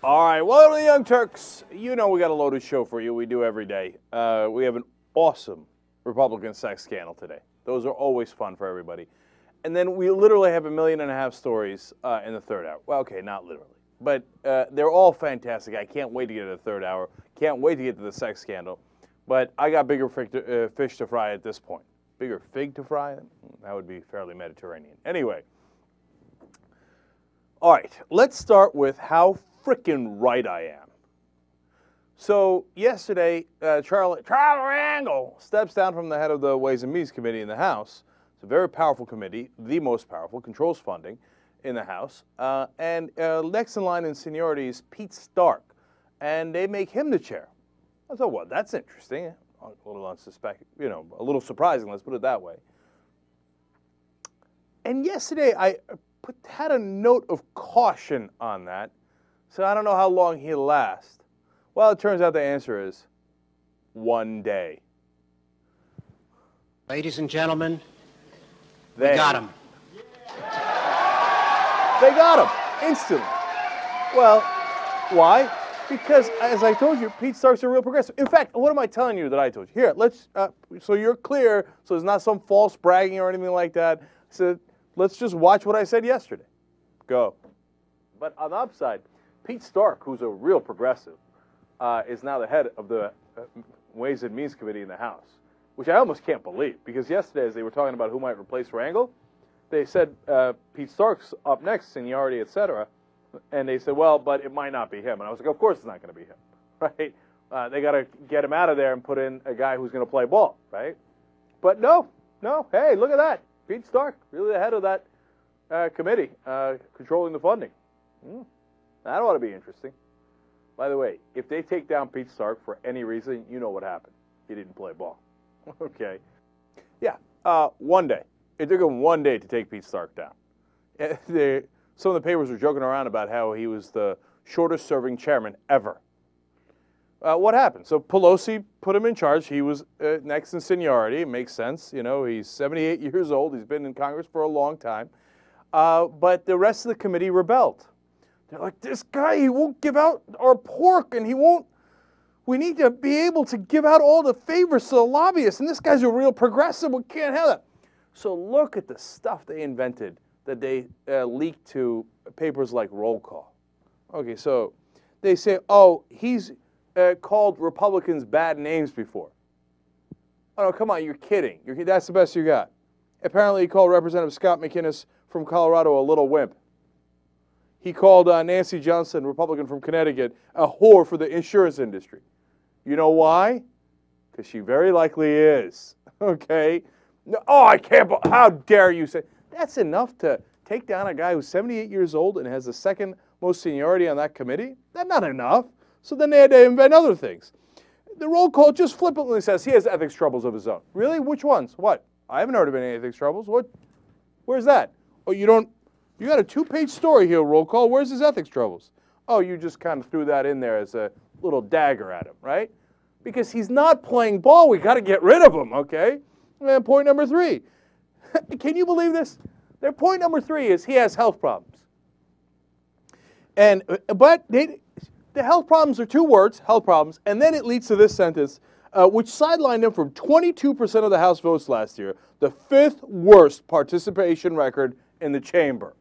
All right, welcome to the Young Turks. You know we got a loaded show for you. We do every day. We have an awesome Republican sex scandal today. Those are always fun for everybody. And then we literally have 1.5 million stories in the third hour. Well, okay, not literally. But they're all fantastic. I can't wait to get to the third hour. Can't wait to get to the sex scandal. But I got bigger fish to fry at this point. Bigger fig to fry? That would be fairly Mediterranean. Anyway. All right, let's start with how frickin' right I am. So yesterday, Charlie Rangel steps down from the head of the Ways and Means Committee in the House. It's a very powerful committee, the most powerful, controls funding in the House. And next in line in seniority is Pete Stark, and they make him the chair. I thought, well, that's interesting. A little unsuspecting, a little surprising. Let's put it that way. And yesterday, I had a note of caution on that, so I don't know how long he'll last. Well, it turns out the answer is 1 day. Ladies and gentlemen, we got him. They got him instantly. Well, why? Because, as I told you, Pete Stark's a real progressive. In fact, what am I telling you that I told you? Here, let's, so you're clear, so there's not some false bragging or anything like that. So let's just watch what I said yesterday. Go. But on the upside, Pete Stark, who's a real progressive, is now the head of the Ways and Means Committee in the House, which I almost can't believe, because yesterday, as they were talking about who might replace Rangel, they said Pete Stark's up next, seniority, etc., and they said, well, but it might not be him. And I was like, of course it's not going to be him, right? They got to get him out of there and put in a guy who's going to play ball, right? But no, hey, look at that. Pete Stark, really the head of that committee, controlling the funding. That ought to be interesting. By the way, if they take down Pete Stark for any reason, you know what happened. He didn't play ball. Okay. Yeah, 1 day. It took him 1 day to take Pete Stark down. Some of the papers were joking around about how he was the shortest-serving chairman ever. What happened? So Pelosi put him in charge. He was next in seniority. It makes sense. He's 78 years old. He's been in Congress for a long time. But the rest of the committee rebelled. They're like, this guy, he won't give out our pork, and we need to be able to give out all the favors to the lobbyists, and this guy's a real progressive. We can't have that. So look at the stuff they invented that they leaked to papers like Roll Call. Okay, so they say, oh, he's called Republicans bad names before. Oh, no, come on, you're kidding. That's the best you got. Apparently he called Representative Scott McInnes from Colorado a little wimp. He called Nancy Johnson, Republican from Connecticut, a whore for the insurance industry. You know why? Because she very likely is. Okay? No, oh, I can't, how dare you say, that's enough to take down a guy who's 78 years old and has the second most seniority on that committee? That's not enough. So then they had to invent other things. The roll call just flippantly says he has ethics troubles of his own. Really? Which ones? What? I haven't heard of any ethics troubles. What? Where's that? Oh, you got a 2-page story here, roll call. Where's his ethics troubles? Oh, you just kind of threw that in there as a little dagger at him, right? Because he's not playing ball. We got to get rid of him, okay? And point number 3. Can you believe this? Their point number 3 is he has health problems. But the health problems are 2 words, health problems, and then it leads to this sentence, which sidelined him from 22% of the House votes last year, the 5th worst participation record in the chamber.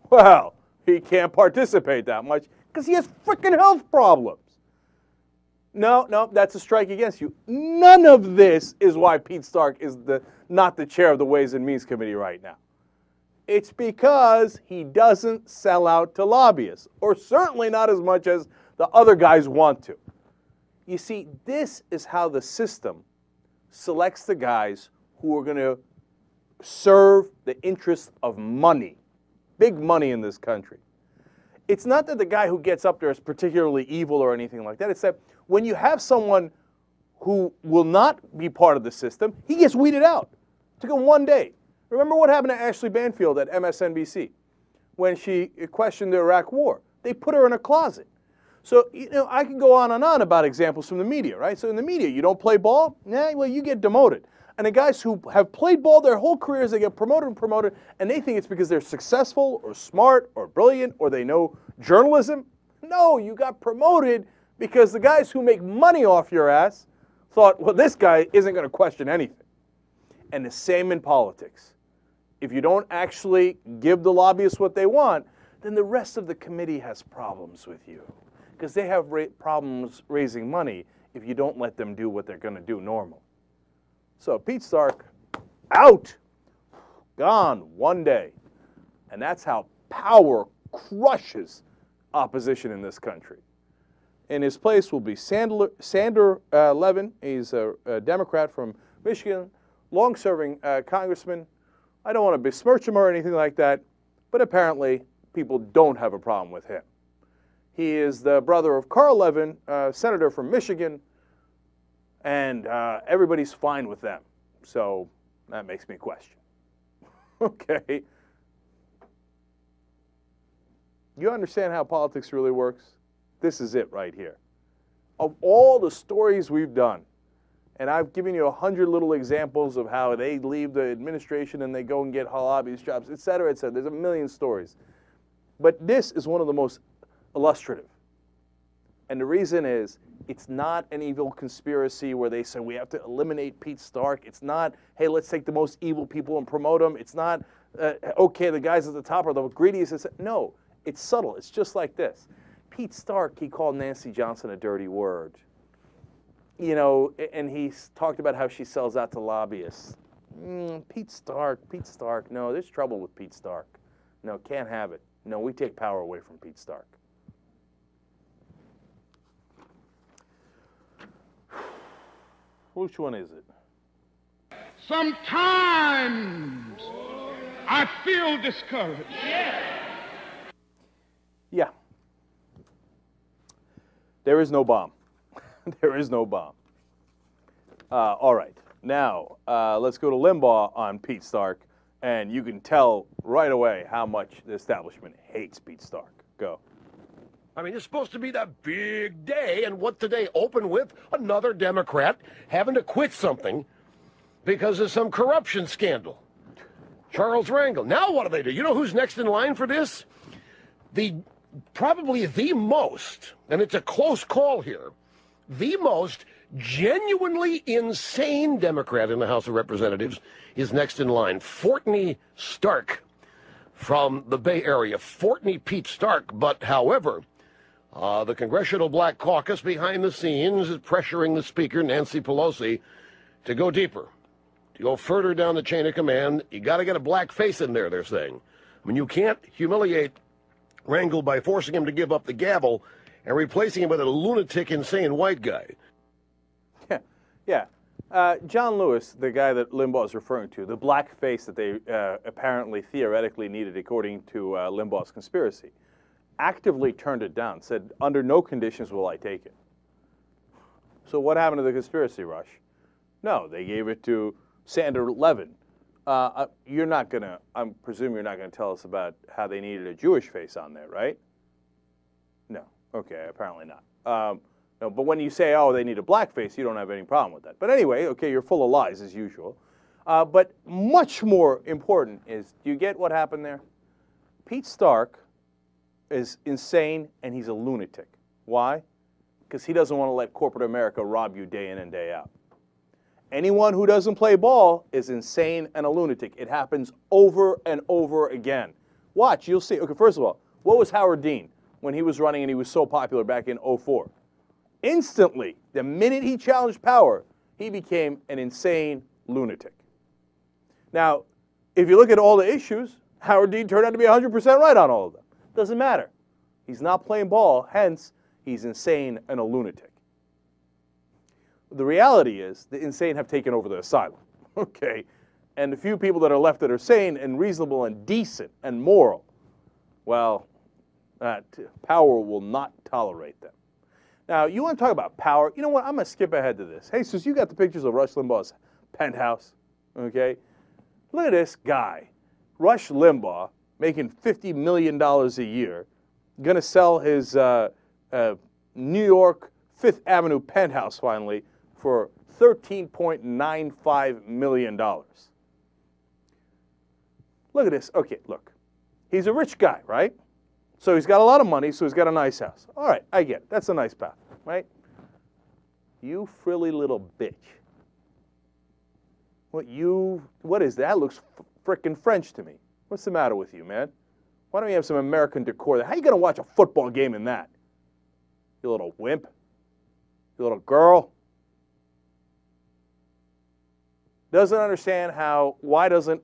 Well, he can't participate that much because he has freaking health problems. No, that's a strike against you. None of this is why Pete Stark is not the chair of the Ways and Means Committee right now. It's because he doesn't sell out to lobbyists, or certainly not as much as the other guys want to. You see, this is how the system selects the guys who are going to serve the interests of money, big money in this country. It's not that the guy who gets up there is particularly evil or anything like that. It's that when you have someone who will not be part of the system, he gets weeded out. It took him 1 day. Remember what happened to Ashley Banfield at MSNBC when she questioned the Iraq War? They put her in a closet. So, I can go on and on about examples from the media, right? So in the media, you don't play ball? Nah, well, you get demoted. And the guys who have played ball their whole careers, they get promoted, and they think it's because they're successful or smart or brilliant or they know journalism. No, you got promoted because the guys who make money off your ass thought, well, this guy isn't going to question anything. And the same in politics. If you don't actually give the lobbyists what they want, then the rest of the committee has problems with you because they have problems raising money if you don't let them do what they're going to do normal. So Pete Stark, out, gone one day. And that's how power crushes opposition in this country. In his place will be Sander Levin. He's a Democrat from Michigan, long-serving congressman. I don't want to besmirch him or anything like that, but apparently people don't have a problem with him. He is the brother of Carl Levin, senator from Michigan, and everybody's fine with them. So that makes me question. Okay. You understand how politics really works? This is it right here. Of all the stories we've done, and I've given you 100 little examples of how they leave the administration and they go and get lobbyist jobs, et cetera, et cetera. There's a million stories. But this is one of the most illustrative. And the reason is, it's not an evil conspiracy where they say we have to eliminate Pete Stark. It's not, hey, let's take the most evil people and promote them. It's not, okay, the guys at the top are the greediest. No, it's subtle. It's just like this. Pete Stark, he called Nancy Johnson a dirty word. You know, and he talked about how she sells out to lobbyists. Pete Stark, no, there's trouble with Pete Stark. No, can't have it. No, we take power away from Pete Stark. Which one is it? Sometimes I feel discouraged. Yeah. There is no bomb. There is no bomb. All right. Now, let's go to Limbaugh on Pete Stark, and you can tell right away how much the establishment hates Pete Stark. Go. I mean, it's supposed to be that big day, and what did they open with? Another Democrat having to quit something because of some corruption scandal. Charles Rangel. Now what do? You know who's next in line for this? Probably the most, and it's a close call here, the most genuinely insane Democrat in the House of Representatives is next in line. Fortney Stark from the Bay Area. Fortney Pete Stark, but however, the Congressional Black Caucus behind the scenes is pressuring the Speaker, Nancy Pelosi, to go deeper, to go further down the chain of command. You got to get a black face in there, they're saying. I mean, you can't humiliate Rangel by forcing him to give up the gavel and replacing him with a lunatic, insane white guy. Yeah. John Lewis, the guy that Limbaugh is referring to, the black face that they apparently theoretically needed according to Limbaugh's conspiracy, actively turned it down, said, under no conditions will I take it. So what happened to the conspiracy rush? No, they gave it to Sander Levin. You're not going to, I presume you're not going to tell us about how they needed a Jewish face on there, right? No. Okay, apparently not. No, but when you say, oh, they need a black face, you don't have any problem with that. But anyway, okay, you're full of lies as usual. But much more important is, do you get what happened there? Pete Stark is insane and he's a lunatic. Why? Because he doesn't want to let corporate America rob you day in and day out. Anyone who doesn't play ball is insane and a lunatic. It happens over and over again. Watch, you'll see. Okay, first of all, what was Howard Dean when he was running and he was so popular back in 2004? Instantly, the minute he challenged power, he became an insane lunatic. Now, if you look at all the issues, Howard Dean turned out to be 100% right on all of them. Doesn't matter. He's not playing ball, hence, he's insane and a lunatic. The reality is the insane have taken over the asylum, okay? And the few people that are left that are sane and reasonable and decent and moral, well, power will not tolerate them. Now, you want to talk about power? You know what? I'm going to skip ahead to this. Hey, so you got the pictures of Rush Limbaugh's penthouse, okay? Look at this guy, Rush Limbaugh, making $50 million a year, going to sell his New York Fifth Avenue penthouse finally for $13.95 million. Look at this. Okay, look. He's a rich guy, right? So he's got a lot of money, so he's got a nice house. All right, I get it. That's a nice path, right? You frilly little bitch. What is that? That looks frickin' French to me. What's the matter with you, man? Why don't you have some American decor there? How are you going to watch a football game in that? You little wimp. You little girl. Doesn't understand why don't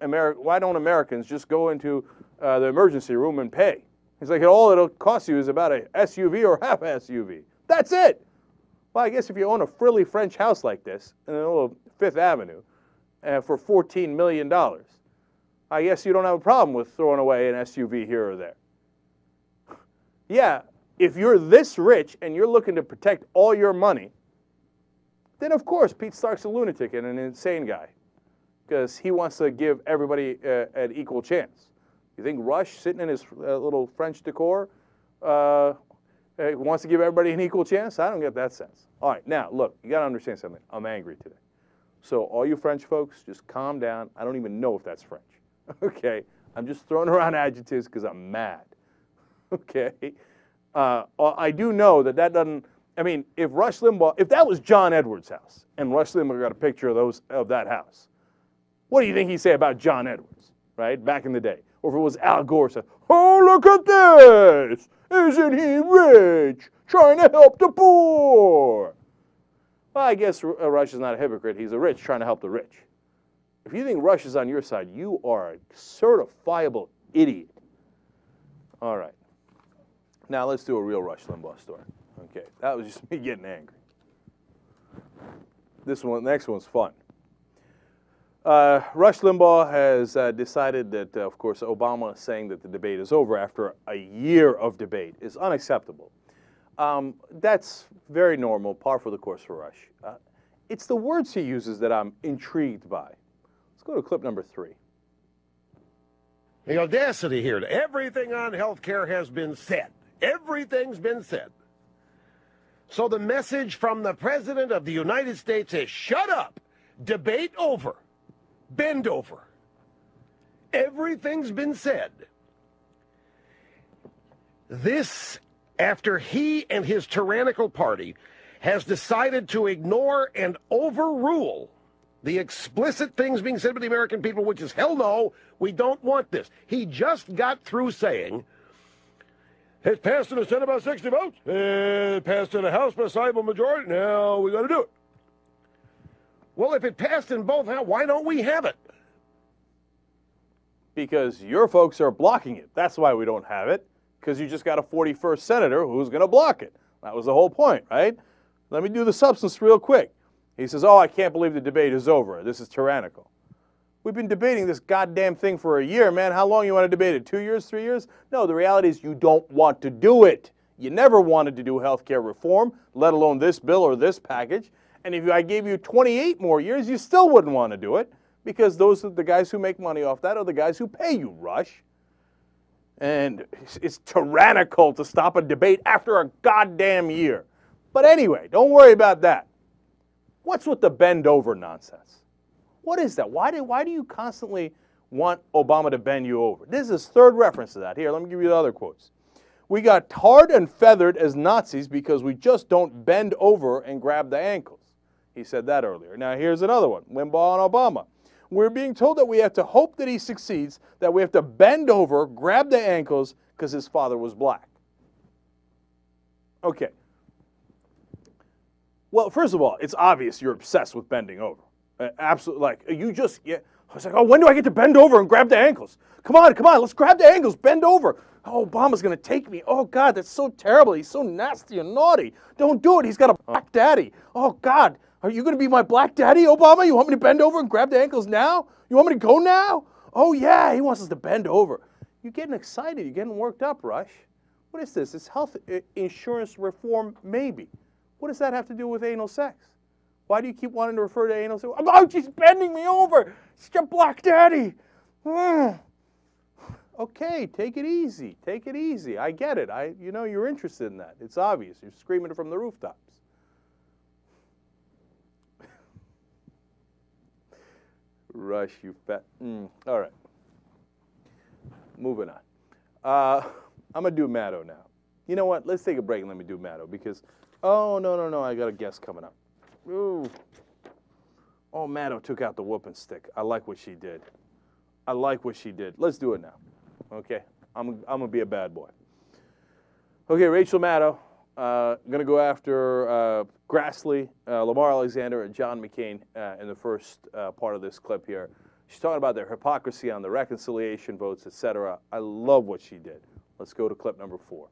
Americans just go into the emergency room and pay? He's like, all it'll cost you is about a SUV or half SUV. That's it. Well, I guess if you own a frilly French house like this in a little Fifth Avenue for $14 million, I guess you don't have a problem with throwing away an SUV here or there. Yeah, if you're this rich and you're looking to protect all your money, then of course Pete Stark's a lunatic and an insane guy because he wants to give everybody an equal chance. You think Rush, sitting in his little French decor, wants to give everybody an equal chance? I don't get that sense. All right, now, look, you got to understand something. I'm angry today. So all you French folks, just calm down. I don't even know if that's French. Okay? I'm just throwing around adjectives because I'm mad. Okay? I do know that doesn't, I mean, if Rush Limbaugh, if that was John Edwards' house, and Rush Limbaugh got a picture of that house, what do you think he'd say about John Edwards, right, back in the day? Or if it was Al Gore said, oh, look at this! Isn't he rich? Trying to help the poor. Well, I guess Rush is not a hypocrite. He's a rich trying to help the rich. If you think Rush is on your side, you are a certifiable idiot. All right. Now let's do a real Rush Limbaugh story. Okay, that was just me getting angry. Next one's fun. Rush Limbaugh has decided that, of course, Obama saying that the debate is over after a year of debate is unacceptable. That's very normal, par for the course for Rush. It's the words he uses that I'm intrigued by. Let's go to clip number 3. The audacity here. Everything on health care has been said. Everything's been said. So the message from the President of the United States is, shut up, debate over, bend over. Everything's been said. This, after he and his tyrannical party has decided to ignore and overrule the explicit things being said by the American people, which is, hell no, we don't want this. He just got through saying, it's passed in the Senate by 60 votes. It passed in the House by a sizable majority. Now we got to do it. Well, if it passed in both houses, why don't we have it? Because your folks are blocking it. That's why we don't have it. Because you just got a 41st senator who's going to block it. That was the whole point, right? Let me do the substance real quick. He says, oh, I can't believe the debate is over. This is tyrannical. We've been debating this goddamn thing for a year, man. How long you want to debate it? 2 years, 3 years? No, the reality is you don't want to do it. You never wanted to do health care reform, let alone this bill or this package. And if I gave you 28 more years, you still wouldn't want to do it because those are the guys who make money off that are the guys who pay you, Rush. And it's tyrannical to stop a debate after a goddamn year. But anyway, don't worry about that. What's with the bend over nonsense? What is that? Why do you constantly want Obama to bend you over? This is his third reference to that. Here, let me give you the other quotes. We got tarred and feathered as Nazis because we just don't bend over and grab the ankles. He said that earlier. Now, here's another one. Limbaugh and Obama. We're being told that we have to hope that he succeeds, that we have to bend over, grab the ankles, because his father was black. Okay. Well, first of all, it's obvious you're obsessed with bending over. Absolutely. Like, I was like, oh, when do I get to bend over and grab the ankles? Come on, let's grab the ankles, bend over. Oh, Obama's going to take me. Oh, God, that's so terrible. He's so nasty and naughty. Don't do it. He's got a black daddy. Oh, God, are you going to be my black daddy, Obama? You want me to bend over and grab the ankles now? You want me to go now? Oh, yeah, he wants us to bend over. You're getting excited. You're getting worked up, Rush. What is this? It's health insurance reform, maybe. What does that have to do with anal sex? Why do you keep wanting to refer to anal sex? Oh, she's bending me over. Such a black daddy. Okay, take it easy. Take it easy. I get it. You're interested in that. It's obvious. You're screaming it from the rooftops. Rush, you fat. All right. Moving on. I'm going to do Maddow now. You know what? Let's take a break and let me do Maddow because, oh, no, I got a guest coming up. Ooh. Oh, Maddow took out the whooping stick. I like what she did. Let's do it now. Okay? I'm going to be a bad boy. Okay, Rachel Maddow. Going to go after Grassley, Lamar Alexander, and John McCain in the first part of this clip here. She's talking about their hypocrisy on the reconciliation votes, etc. I love what she did. Let's go to clip number 4.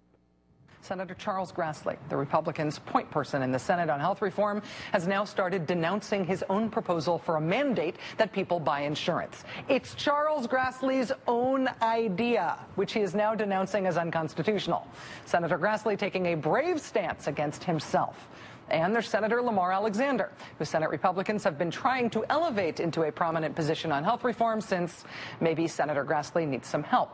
Senator Charles Grassley, the Republicans' point person in the Senate on health reform, has now started denouncing his own proposal for a mandate that people buy insurance. It's Charles Grassley's own idea, which he is now denouncing as unconstitutional. Senator Grassley taking a brave stance against himself. And there's Senator Lamar Alexander, who Senate Republicans have been trying to elevate into a prominent position on health reform since maybe Senator Grassley needs some help.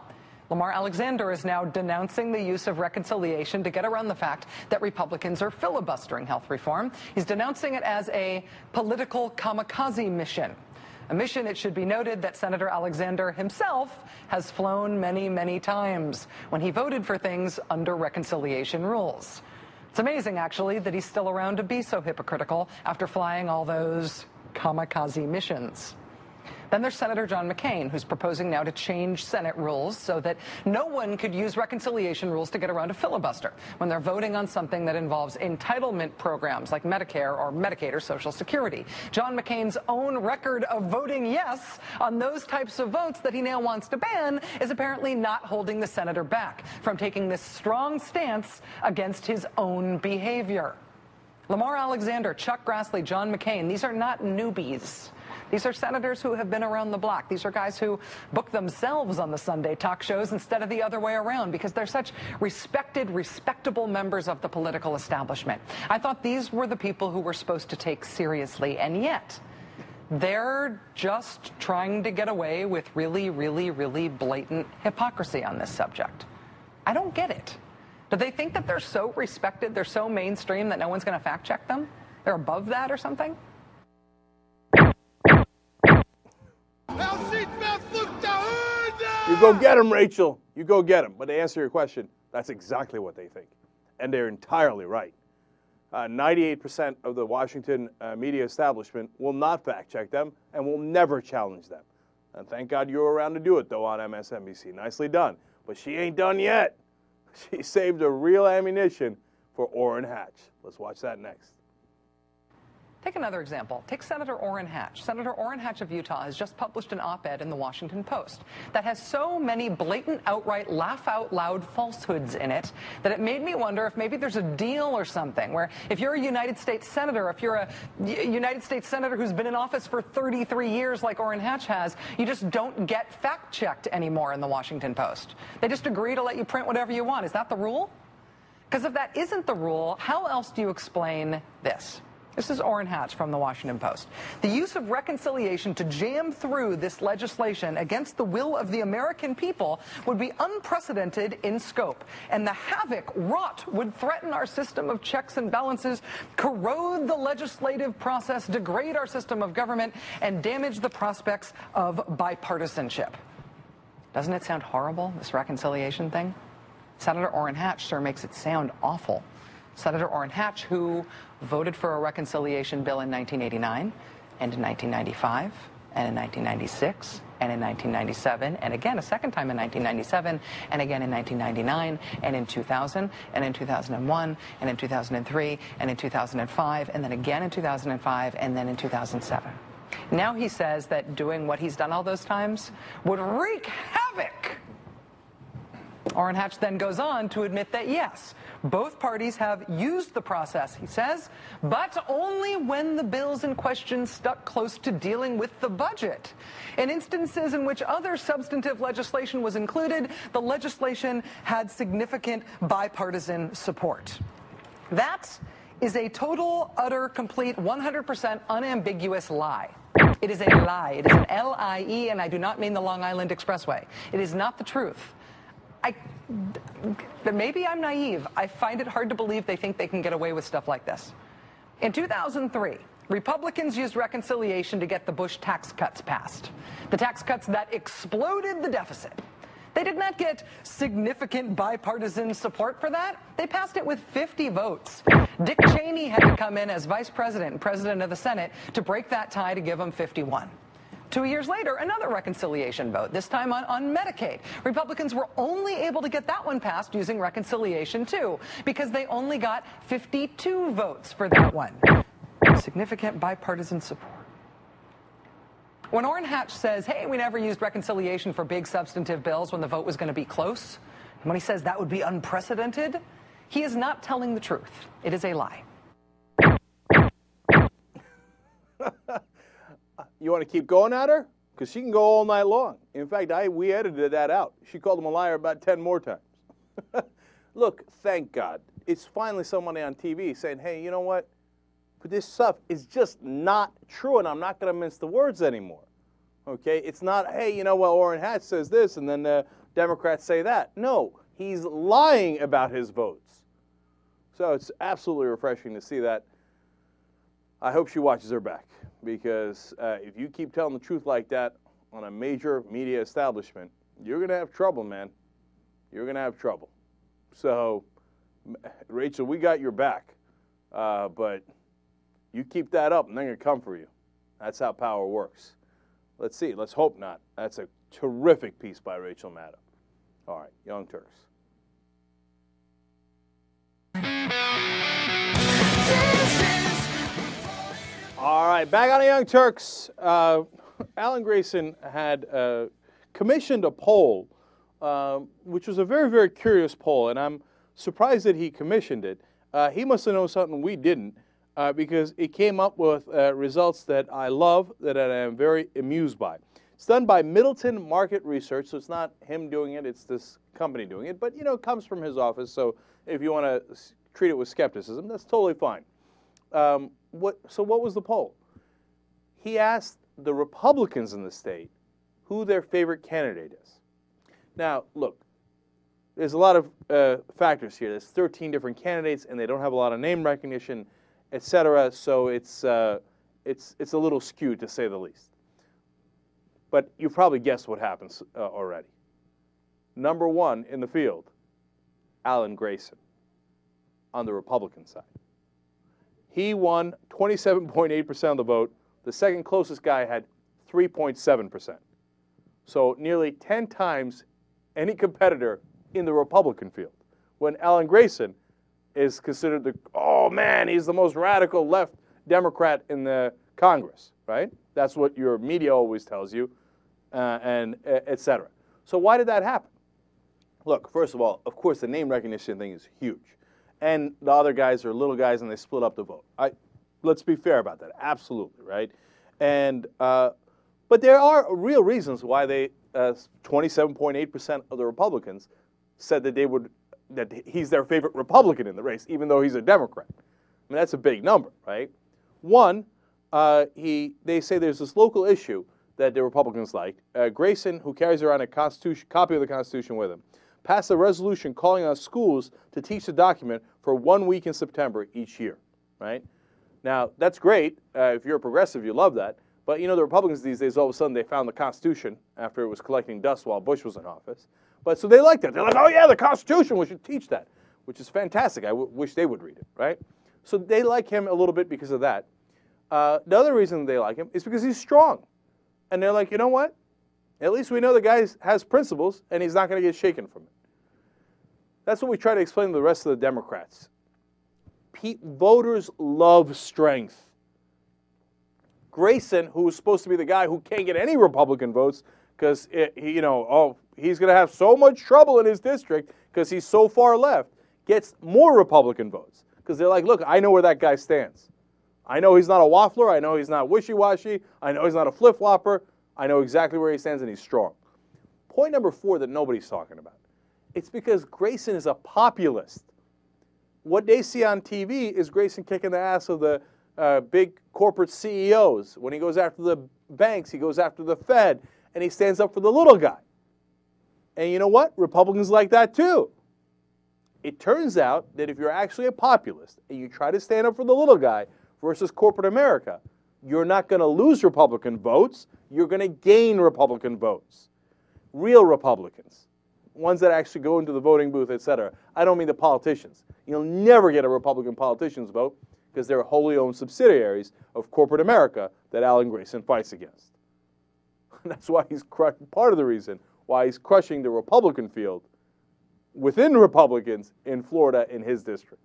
Lamar Alexander is now denouncing the use of reconciliation to get around the fact that Republicans are filibustering health reform. He's denouncing it as a political kamikaze mission. A mission, it should be noted, that Senator Alexander himself has flown many, many times when he voted for things under reconciliation rules. It's amazing, actually, that he's still around to be so hypocritical after flying all those kamikaze missions. Then there's Senator John McCain, who's proposing now to change Senate rules so that no one could use reconciliation rules to get around a filibuster when they're voting on something that involves entitlement programs like Medicare or Medicaid or Social Security. John McCain's own record of voting yes on those types of votes that he now wants to ban is apparently not holding the senator back from taking this strong stance against his own behavior. Lamar Alexander, Chuck Grassley, John McCain, these are not newbies. These are senators who have been around the block. These are guys who book themselves on the Sunday talk shows instead of the other way around because they're such respected, respectable members of the political establishment. I thought these were the people who were supposed to take seriously, and yet they're just trying to get away with really, really, really blatant hypocrisy on this subject. I don't get it. Do they think that they're so respected, they're so mainstream that no one's going to fact check them? They're above that or something? You go get them, Rachel. You go get them. But to answer your question, that's exactly what they think. And they're entirely right. 98% of the Washington media establishment will not fact check them and will never challenge them. And thank God you were around to do it, though, on MSNBC. Nicely done. But she ain't done yet. She saved a real ammunition for Orrin Hatch. Let's watch that next. Take another example. Take Senator Orrin Hatch. Senator Orrin Hatch of Utah has just published an op-ed in the Washington Post that has so many blatant, outright, laugh-out-loud falsehoods in it that it made me wonder if maybe there's a deal or something where if you're a United States Senator, if you're a United States Senator who's been in office for 33 years like Orrin Hatch has, you just don't get fact-checked anymore in the Washington Post. They just agree to let you print whatever you want. Is that the rule? Because if that isn't the rule, how else do you explain this? This is Orrin Hatch from the Washington Post. The use of reconciliation to jam through this legislation against the will of the American people would be unprecedented in scope, and the havoc wrought would threaten our system of checks and balances, corrode the legislative process, degrade our system of government, and damage the prospects of bipartisanship. Doesn't it sound horrible, this reconciliation thing? Senator Orrin Hatch sure makes it sound awful. Senator Orrin Hatch, who voted for a reconciliation bill in 1989, and in 1995, and in 1996, and in 1997, and again a second time in 1997, and again in 1999, and in 2000, and in 2001, and in 2003, and in 2005, and then again in 2005, and then in 2007. Now he says that doing what he's done all those times would wreak havoc. Orrin Hatch then goes on to admit that, yes, both parties have used the process, he says, but only when the bills in question stuck close to dealing with the budget. In instances in which other substantive legislation was included, the legislation had significant bipartisan support. That is a total, utter, complete, 100% unambiguous lie. It is a lie. It is an L-I-E, and I do not mean the Long Island Expressway. It is not the truth. Maybe I'm naive. I find it hard to believe they think they can get away with stuff like this. In 2003, Republicans used reconciliation to get the Bush tax cuts passed. The tax cuts that exploded the deficit. They did not get significant bipartisan support for that. They passed it with 50 votes. Dick Cheney had to come in as vice president and president of the Senate to break that tie to give him 51. 2 years later, another reconciliation vote, this time on Medicaid. Republicans were only able to get that one passed using reconciliation, too, because they only got 52 votes for that one. Significant bipartisan support. When Orrin Hatch says, hey, we never used reconciliation for big substantive bills when the vote was going to be close, and when he says that would be unprecedented, he is not telling the truth. It is a lie. You want to keep going at her? Because she can go all night long. In fact, we edited that out. She called him a liar about 10 more times. Look, thank God. It's finally somebody on TV saying, hey, you know what? But this stuff is just not true, and I'm not going to mince the words anymore. Okay? It's not, hey, you know what, Orrin Hatch says this, and then the Democrats say that. No, he's lying about his votes. So it's absolutely refreshing to see that. I hope she watches her back, because if you keep telling the truth like that on a major media establishment, you're going to have trouble, man. You're going to have trouble. So, Rachel, we got your back, but you keep that up, and they're going to come for you. That's how power works. Let's see. Let's hope not. That's a terrific piece by Rachel Maddow. All right, Young Turks. All right, back on the Young Turks. Alan Grayson had commissioned a poll, which was a very, very curious poll, and I'm surprised that he commissioned it. He must have known something we didn't, because it came up with results that I love, that I am very amused by. It's done by Middleton Market Research, so it's not him doing it, it's this company doing it, but, you know, it comes from his office, so if you want to treat it with skepticism, that's totally fine. So what was the poll? He asked the Republicans in the state who their favorite candidate is. Now, look, there's a lot of factors here. There's 13 different candidates, and they don't have a lot of name recognition, etc. So it's a little skewed, to say the least. But you probably guessed what happens already. Number one in the field, Alan Grayson, on the Republican side. He won 27.8% of the vote. The second closest guy had 3.7%. So nearly 10 times any competitor in the Republican field. When Alan Grayson is considered oh man, he's the most radical left Democrat in the Congress, right? That's what your media always tells you, and et cetera. So why did that happen? Look, first of all, of course, the name recognition thing is huge. And the other guys are little guys, and they split up the vote. Let's be fair about that. Absolutely, right? And but there are real reasons why 27.8% of the Republicans said that he's their favorite Republican in the race, even though he's a Democrat. I mean, that's a big number, right? One, they say there's this local issue that the Republicans liked. Grayson, who carries around a copy of the Constitution with him, passed a resolution calling on schools to teach the document for 1 week in September each year, right? Now, that's great. If you're a progressive, you love that. But, you know, the Republicans these days, all of a sudden, they found the Constitution after it was collecting dust while Bush was in office. But so they liked it. They're like, oh, yeah, the Constitution, we should teach that, which is fantastic. I wish they would read it, right? So they like him a little bit because of that. The other reason they like him is because he's strong. And they're like, you know what? At least we know the guy has principles, and he's not going to get shaken from it. That's what we try to explain to the rest of the Democrats. Voters love strength. Grayson, who was supposed to be the guy who can't get any Republican votes because he's going to have so much trouble in his district because he's so far left, gets more Republican votes because they're like, look, I know where that guy stands. I know he's not a waffler. I know he's not wishy-washy. I know he's not a flip-flopper. I know exactly where he stands, and he's strong. Point number 4 that nobody's talking about. It's because Grayson is a populist. What they see on TV is Grayson kicking the ass of the big corporate CEOs. When he goes after the banks, he goes after the Fed, and he stands up for the little guy. And you know what? Republicans like that too. It turns out that if you're actually a populist and you try to stand up for the little guy versus corporate America, you're not going to lose Republican votes. You're going to gain Republican votes. Real Republicans. ones that actually go into the voting booth, etc. I don't mean the politicians. You'll never get a Republican politician's vote because they're wholly owned subsidiaries of corporate America that Alan Grayson fights against. That's why he's part of the reason why he's crushing the Republican field within Republicans in Florida in his district.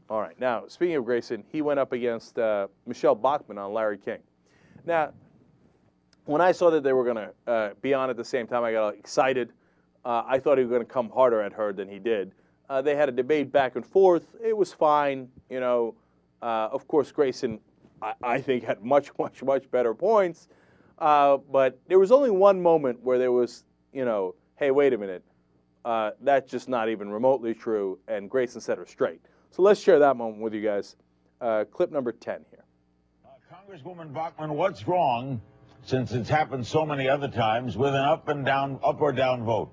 All right, now, speaking of Grayson, he went up against Michelle Bachmann on Larry King. Now, when I saw that they were going to be on at the same time, I got excited. I thought he was going to come harder at her than he did. They had a debate back and forth. It was fine. You know, of course, Grayson, I think, had much, much, much better points. But there was only one moment where there was, you know, hey, wait a minute. That's just not even remotely true, and Grayson set her straight. So let's share that moment with you guys. Clip number 10 here. Congresswoman Bachmann, what's wrong, since it's happened so many other times, with an up or down vote?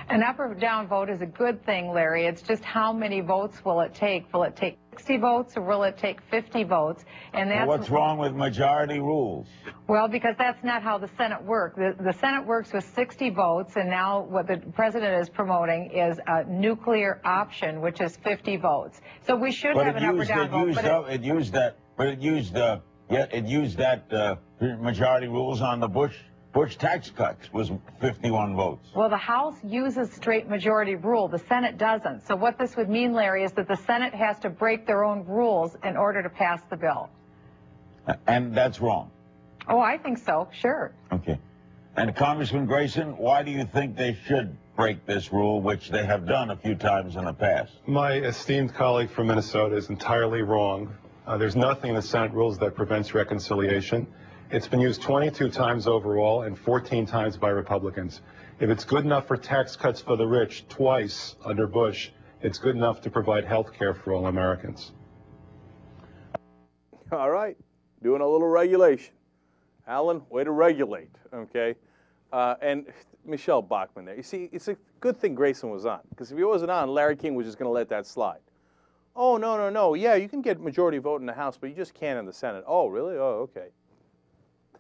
An up or down vote is a good thing, Larry. It's just how many votes will it take? Will it take 60 votes or will it take 50 votes? And that's what's wrong with majority rules? Well, because that's not how the Senate works. The Senate works with 60 votes, and now what the president is promoting is a nuclear option, which is 50 votes. So we should have an up or down vote. It used that majority rules on the Bush tax cuts was 51 votes. Well, the House uses straight majority rule. The Senate doesn't. So what this would mean, Larry, is that the Senate has to break their own rules in order to pass the bill. And that's wrong. Oh, I think so, sure. Okay. And Congressman Grayson, why do you think they should break this rule, which they have done a few times in the past? My esteemed colleague from Minnesota is entirely wrong. There's nothing in the Senate rules that prevents reconciliation. It's been used 22 times overall and 14 times by Republicans. If it's good enough for tax cuts for the rich twice under Bush, it's good enough to provide health care for all Americans. All right, doing a little regulation. Alan, way to regulate, okay? And Michelle Bachmann there. You see, it's a good thing Grayson was on, because if he wasn't on, Larry King was just going to let that slide. Oh, no. Yeah, you can get majority vote in the House, but you just can't in the Senate. Oh, really? Oh, okay.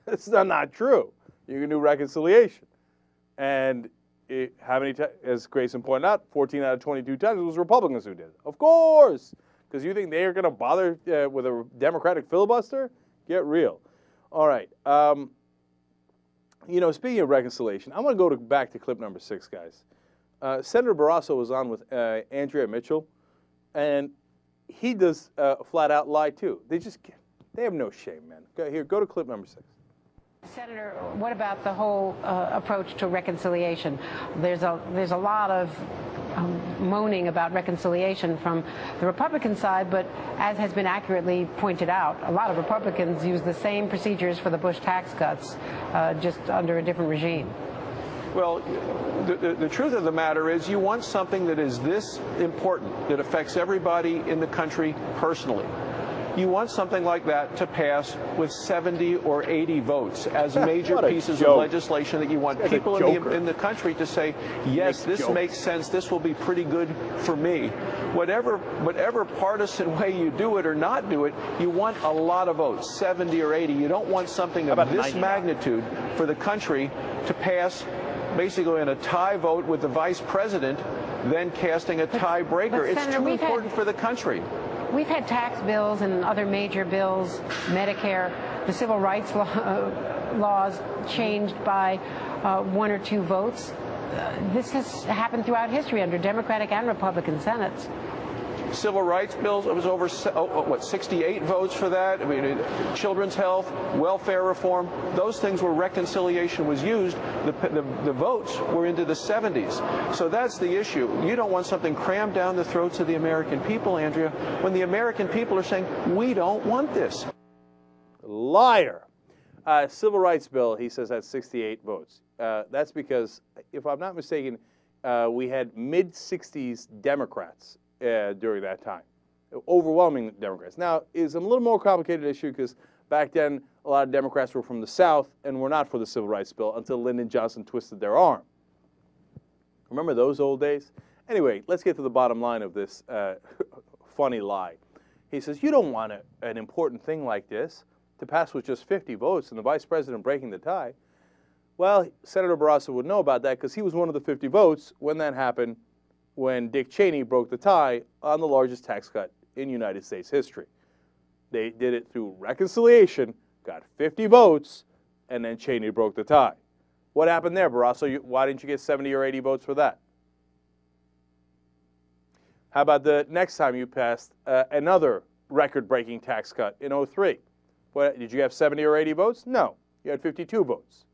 That's not true. You can do reconciliation. And how many times, as Grayson pointed out, 14 out of 22 times, it was Republicans who did it. Of course, because you think they are going to bother with a Democratic filibuster? Get real. All right. You know, speaking of reconciliation, I want to go back to clip number 6, guys. Senator Barrasso was on with Andrea Mitchell, and he does flat out lie too. They have no shame, man. Go to clip number 6. Senator, what about the whole approach to reconciliation? There's a lot of moaning about reconciliation from the Republican side, but as has been accurately pointed out, a lot of Republicans use the same procedures for the Bush tax cuts, just under a different regime. Well, the truth of the matter is you want something that is this important, that affects everybody in the country personally. You want something like that to pass with 70 or 80 votes as major pieces of legislation that you want people in the country to say, yes, this makes sense, this will be pretty good for me. Whatever partisan way you do it or not do it, you want a lot of votes, 70 or 80. You don't want something of this magnitude for the country to pass basically in a tie vote with the vice president, then casting a tiebreaker. It's too important for the country. We've had tax bills and other major bills, Medicare, the civil rights laws changed by 1 or 2 votes. This has happened throughout history under Democratic and Republican Senates. Civil rights bills, it was over, 68 votes for that. I mean, children's health, welfare reform, those things where reconciliation was used, the votes were into the 70s. So that's the issue. You don't want something crammed down the throats of the American people, Andrea, when the American people are saying, we don't want this. Liar. Civil rights bill, he says, had 68 votes. That's because, if I'm not mistaken, we had mid-60s Democrats during that time, overwhelming Democrats. Now, it's a little more complicated issue because back then a lot of Democrats were from the South and were not for the Civil Rights Bill until Lyndon Johnson twisted their arm. Remember those old days? Anyway, let's get to the bottom line of this funny lie. He says, you don't want an important thing like this to pass with just 50 votes and the vice president breaking the tie. Well, Senator Barrasso would know about that because he was one of the 50 votes when that happened, when Dick Cheney broke the tie on the largest tax cut in United States history. They did it through reconciliation, got 50 votes, and then Cheney broke the tie. What happened there, Barrasso? Why didn't you get 70 or 80 votes for that? How about the next time you passed another record-breaking tax cut in 03? Did you have 70 or 80 votes? No. You had 52 votes.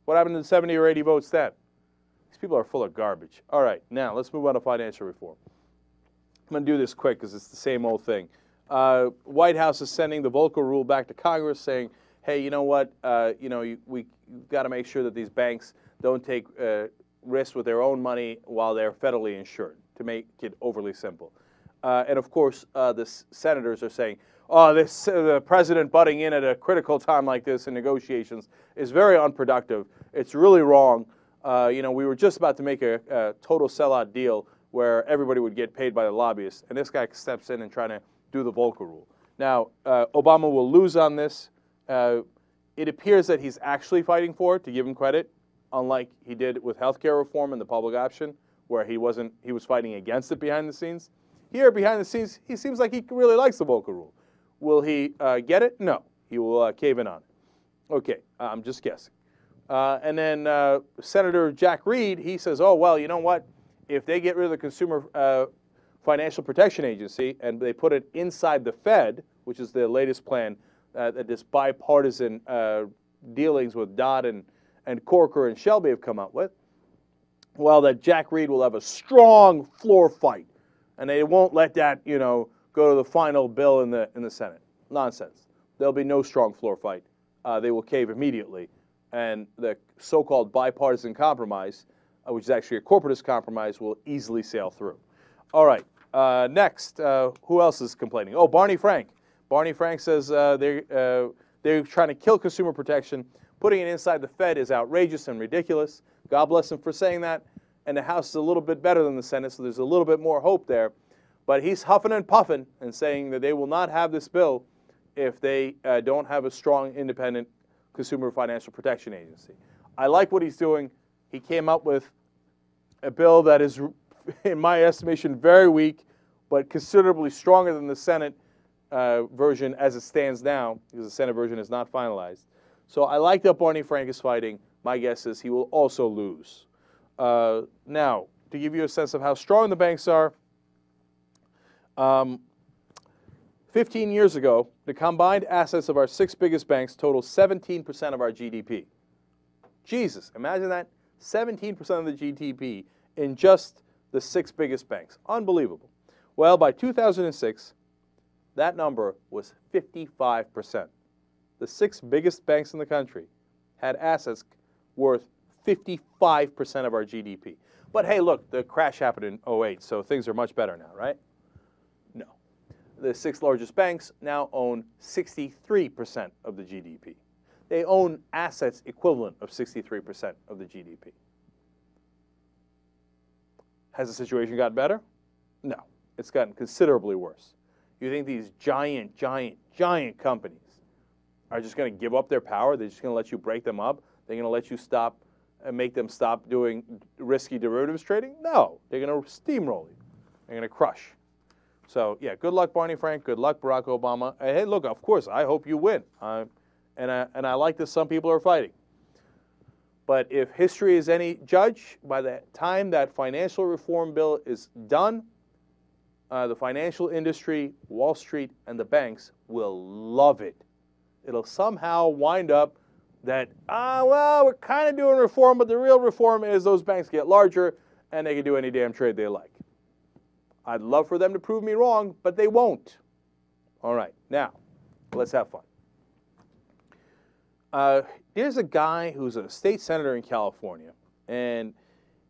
What happened to the 70 or 80 votes then? These people are full of garbage. All right, now let's move on to financial reform. I'm going to do this quick because it's the same old thing. White House is sending the Volcker rule back to Congress saying, hey, you know what, we've got to make sure that these banks don't take risks with their own money while they're federally insured, to make it overly simple. And of course, the senators are saying, oh, the president butting in at a critical time like this in negotiations is very unproductive. It's really wrong. We were just about to make a total sellout deal where everybody would get paid by the lobbyists, and this guy steps in and trying to do the Volcker rule. Now, Obama will lose on this. It appears that he's actually fighting for it, to give him credit, unlike he did with healthcare reform and the public option, where he was fighting against it behind the scenes. Here, behind the scenes, he seems like he really likes the Volcker rule. Will he get it? No. He will cave in on it. Okay, I'm just guessing. And then Senator Jack Reed, he says, oh, well, you know what? If they get rid of the Consumer Financial Protection Agency and they put it inside the Fed, which is the latest plan that this bipartisan dealings with Dodd and Corker and Shelby have come up with, well, that Jack Reed will have a strong floor fight. And they won't let that, go to the final bill in the Senate. Nonsense. There'll be no strong floor fight. They will cave immediately. And the so-called bipartisan compromise, which is actually a corporatist compromise, will easily sail through. All right. Next, who else is complaining? Oh, Barney Frank. Barney Frank says they're trying to kill consumer protection. Putting it inside the Fed is outrageous and ridiculous. God bless him for saying that. And the House is a little bit better than the Senate, so there's a little bit more hope there. But he's huffing and puffing and saying that they will not have this bill if they don't have a strong, independent Consumer Financial Protection Agency. I like what he's doing. He came up with a bill that is, in my estimation, very weak, but considerably stronger than the Senate version as it stands now, because the Senate version is not finalized. So I like that Barney Frank is fighting. My guess is he will also lose. Now, to give you a sense of how strong the banks are, 15 years ago, the combined assets of our 6 biggest banks total 17% of our GDP. Jesus, imagine that, 17% of the GDP in just the 6 biggest banks. Unbelievable. Well, by 2006, that number was 55%. The 6 biggest banks in the country had assets worth 55% of our GDP. But hey, look, the crash happened in 08, so things are much better now, right? No. The 6 largest banks now own 63% of the GDP. They own assets equivalent of 63% of the GDP. Has the situation gotten better? No. It's gotten considerably worse. You think these giant companies are just going to give up their power? They're just going to let you break them up? They're going to let you stop and make them stop doing risky derivatives trading? No. They're going to steamroll you. They're going to crush. So, yeah, good luck, Barney Frank. Good luck, Barack Obama. Hey, look, of course, I hope you win. And I like that some people are fighting. But if history is any judge, by the time that financial reform bill is done, the financial industry, Wall Street, and the banks will love it. It'll somehow wind up that, well, we're kind of doing reform, but the real reform is those banks get larger and they can do any damn trade they like. I'd love for them to prove me wrong, but they won't. All right, now, let's have fun. There's a guy who's a state senator in California, and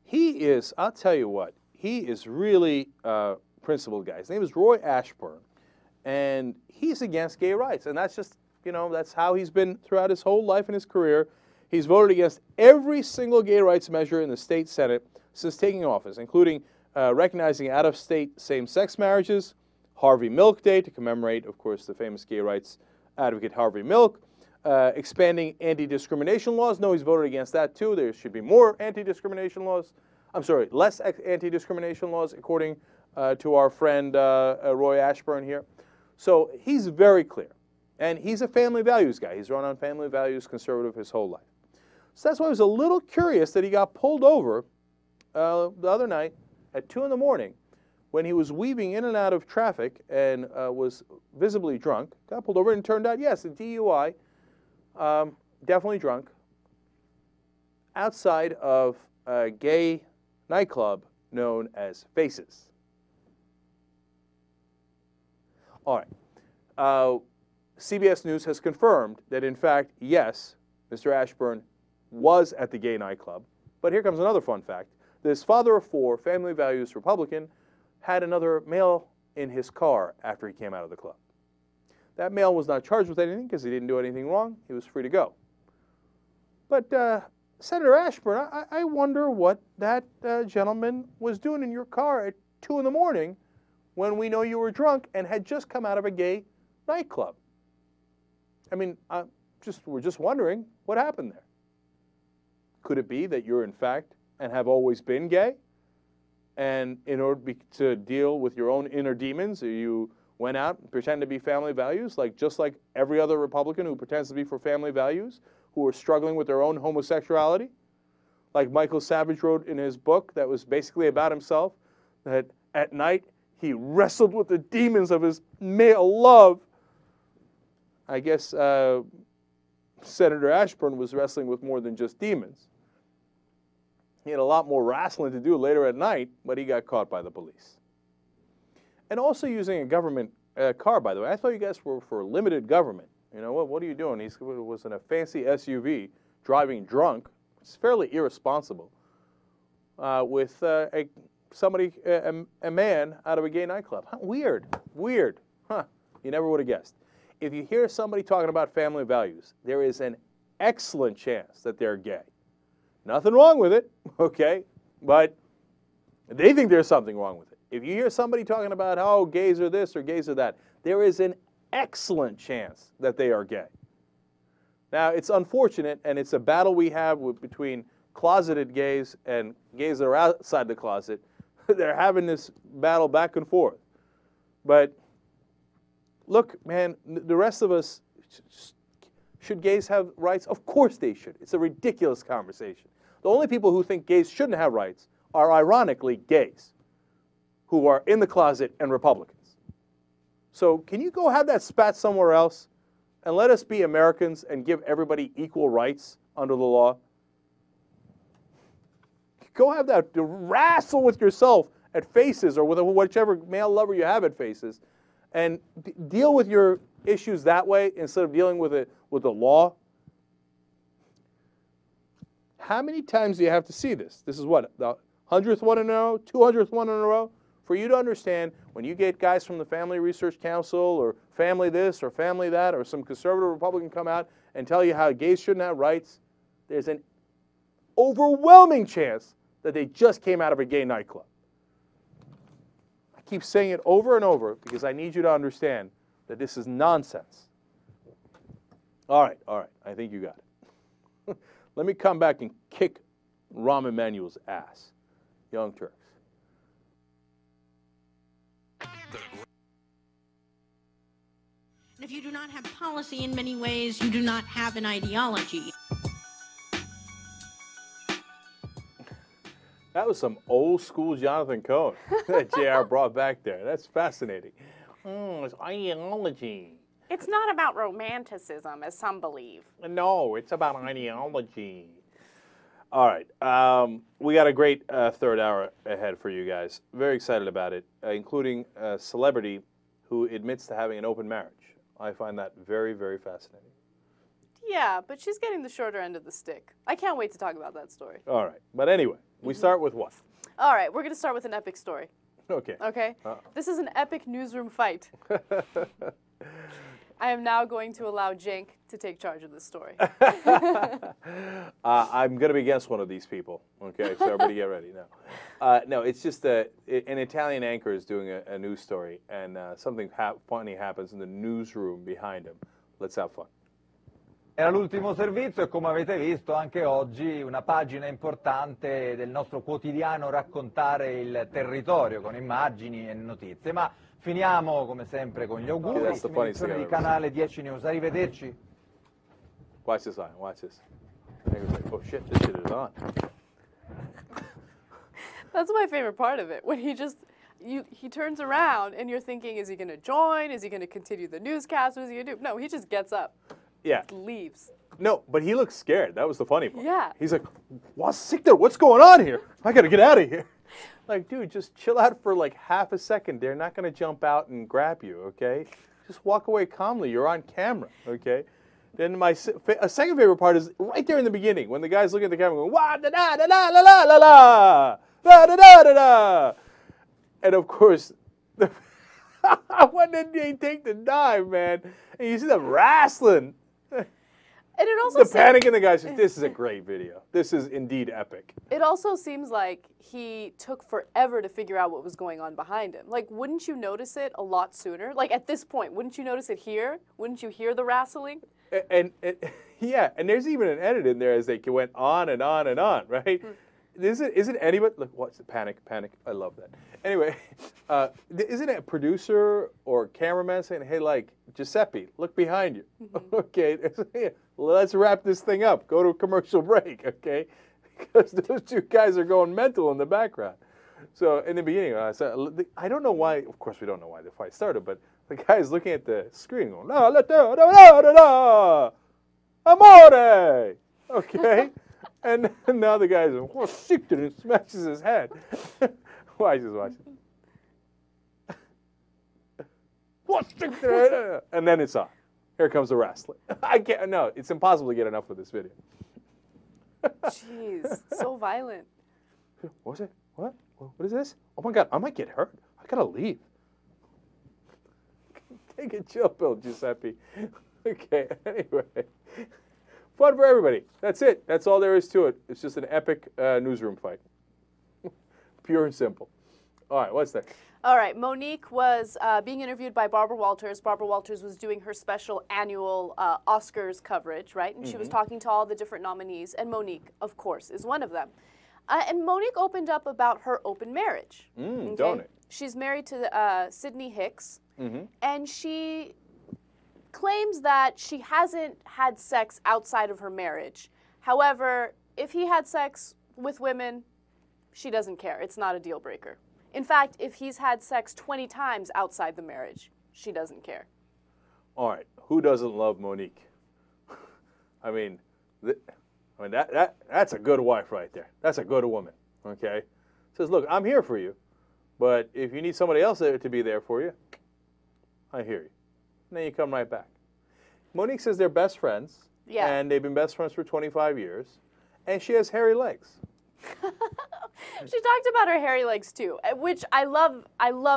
he is, I'll tell you what, he is really a principled guy. His name is Roy Ashburn, and he's against gay rights, and that's just, that's how he's been throughout his whole life and his career. He's voted against every single gay rights measure in the state Senate since taking office, including recognizing out-of-state same-sex marriages, Harvey Milk Day to commemorate, of course, the famous gay rights advocate Harvey Milk, expanding anti-discrimination laws. No, he's voted against that too. There should be more anti-discrimination laws. I'm sorry, less anti-discrimination laws, according to our friend Roy Ashburn here. So he's very clear. And he's a family values guy. He's run on family values, conservative his whole life. So that's why I was a little curious that he got pulled over the other night at 2 in the morning when he was weaving in and out of traffic and was visibly drunk. Got pulled over and it turned out, yes, a DUI, definitely drunk, outside of a gay nightclub known as Faces. All right. CBS News has confirmed that, in fact, yes, Mr. Ashburn was at the gay nightclub. But here comes another fun fact. This father of four, family values Republican, had another male in his car after he came out of the club. That male was not charged with anything because he didn't do anything wrong. He was free to go. But Senator Ashburn, I wonder what that gentleman was doing in your car at 2 in the morning when we know you were drunk and had just come out of a gay nightclub. I mean, we're just wondering what happened there. Could it be that you're in fact and have always been gay? And in order to deal with your own inner demons, you went out and pretended to be family values, just like every other Republican who pretends to be for family values, who are struggling with their own homosexuality? Like Michael Savage wrote in his book that was basically about himself, that at night he wrestled with the demons of his male love. I guess Senator Ashburn was wrestling with more than just demons. He had a lot more wrestling to do later at night, but he got caught by the police. And also using a government car, by the way. I thought you guys were for limited government. You know, what are you doing? He was in a fancy SUV, driving drunk. It's fairly irresponsible. With a man out of a gay nightclub. Huh, weird. Huh, you never would have guessed. If you hear somebody talking about family values, there is an excellent chance that they're gay. Nothing wrong with it, okay? But they think there's something wrong with it. If you hear somebody talking about, oh, gays are this or gays are that, there is an excellent chance that they are gay. Now, it's unfortunate, and it's a battle we have between closeted gays and gays that are outside the closet. They're having this battle back and forth. But look, man, the rest of us, should gays have rights? Of course they should. It's a ridiculous conversation. The only people who think gays shouldn't have rights are ironically gays who are in the closet and Republicans. So can you go have that spat somewhere else and let us be Americans and give everybody equal rights under the law? Go have that wrestle with yourself at Faces or with whichever male lover you have at Faces and deal with your issues that way instead of dealing with it with the law. How many times do you have to see this? This is what, the 100th one in a row, 200th one in a row? For you to understand, when you get guys from the Family Research Council or family this or family that or some conservative Republican come out and tell you how gays shouldn't have rights, there's an overwhelming chance that they just came out of a gay nightclub. I keep saying it over and over because I need you to understand that this is nonsense. All right, I think you got it. Let me come back and kick Rahm Emanuel's ass. Young Turks. If you do not have policy in many ways, you do not have an ideology. That was some old school Jonathan Cohen that JR brought back there. That's fascinating. It's ideology. It's not about romanticism, as some believe. No, it's about ideology. All right. We got a great third hour ahead for you guys. Very excited about it, including a celebrity who admits to having an open marriage. I find that very, very fascinating. Yeah, but she's getting the shorter end of the stick. I can't wait to talk about that story. All right. But anyway, we start with what? All right, we're going to start with an epic story. Okay. Okay? This is an epic newsroom fight. I am now going to allow Cenk to take charge of this story. I'm going to be against one of these people, okay? So everybody get ready now. No, it's just an Italian anchor is doing a news story, and something funny happens in the newsroom behind him. Let's have fun. Era l'ultimo servizio e come avete visto anche oggi una pagina importante del nostro quotidiano Raccontare il Territorio con immagini e notizie. Ma finiamo come sempre con gli auguri. That's the funniest thing Di I've ever Canale 10 News. Arrivederci. Watch this on. Watch this. And he was like, oh shit, this shit is on. That's my favorite part of it. When he turns around and you're thinking, is he going to join? Is he going to continue the newscast? What is he going to do? No, he just gets up. Yeah. Leaves. No, but he looks scared. That was the funny part. Yeah. He's like, what's going on here? I got to get out of here. Like, dude, just chill out for like half a second. They're not going to jump out and grab you, okay? Just walk away calmly. You're on camera, okay? Then a second favorite part is right there in the beginning when the guy's looking at the camera going, wah, da, da, da, da, la, la, la, la, da, da, da, da, da. And of course, when did they take the dive, man? And you see them wrestling. And it also the panic in the guys. This is a great video. This is indeed epic. It also seems like he took forever to figure out what was going on behind him. Like, wouldn't you notice it a lot sooner? Like, at this point, wouldn't you notice it here? Wouldn't you hear the wrestling? And yeah, and there's even an edit in there as they went on and on and on, right? Isn't anybody, look, what's the panic, I love that. Anyway, isn't it a producer or cameraman saying, hey, like, Giuseppe, look behind you, okay? Let's wrap this thing up, go to a commercial break, okay? Because those two guys are going mental in the background. So in the beginning, I don't know why, of course we don't know why the fight started, but the guy's looking at the screen going, no, la, da, da, da, da, da, amore, okay? And now the guy's and smashes his head. Watch this. And then it's on. Here comes the wrestling. I can't. No, it's impossible to get enough of this video. Jeez, so violent. What was it? What? What is this? Oh my God! I might get hurt. I gotta leave. Take a chill pill, Giuseppe. Okay. Anyway. Fun for everybody. That's it. That's all there is to it. It's just an epic newsroom fight. Pure and simple. All right, what's next? All right, Monique was being interviewed by Barbara Walters. Barbara Walters was doing her special annual Oscars coverage, right? And she was talking to all the different nominees, and Monique, of course, is one of them. And Monique opened up about her open marriage. Okay? Don't it? She's married to Sidney Hicks, and she claims that she hasn't had sex outside of her marriage. However, if he had sex with women, she doesn't care. It's not a deal breaker. In fact, if he's had sex 20 times outside the marriage, she doesn't care. All right, who doesn't love Monique? I mean, that's a good wife right there. That's a good woman, okay? Says, look, I'm here for you, but if you need somebody else there to be there for you, I hear you. And then you come right back. Monique says they're best friends, and they've been best friends for 25 years, and she has hairy legs. She talked about her hairy legs too, which I love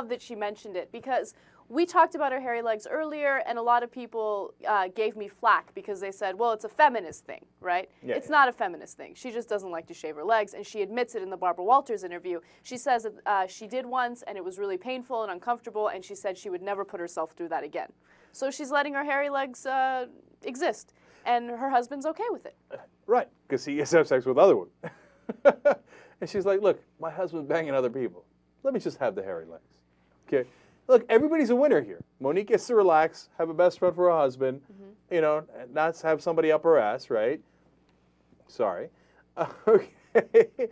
that she mentioned it, because we talked about her hairy legs earlier, and a lot of people gave me flack because they said, well, it's a feminist thing, right? Yeah, it's not a feminist thing. She just doesn't like to shave her legs, and she admits it in the Barbara Walters interview. She says that she did once, and it was really painful and uncomfortable, and she said she would never put herself through that again. So she's letting her hairy legs exist, and her husband's okay with it. Right, because he has sex with other women. And she's like, look, my husband's banging other people. Let me just have the hairy legs. Okay? Look, everybody's a winner here. Monique gets to relax, have a best friend for a husband, you know, not have somebody up her ass, right? Sorry. Okay.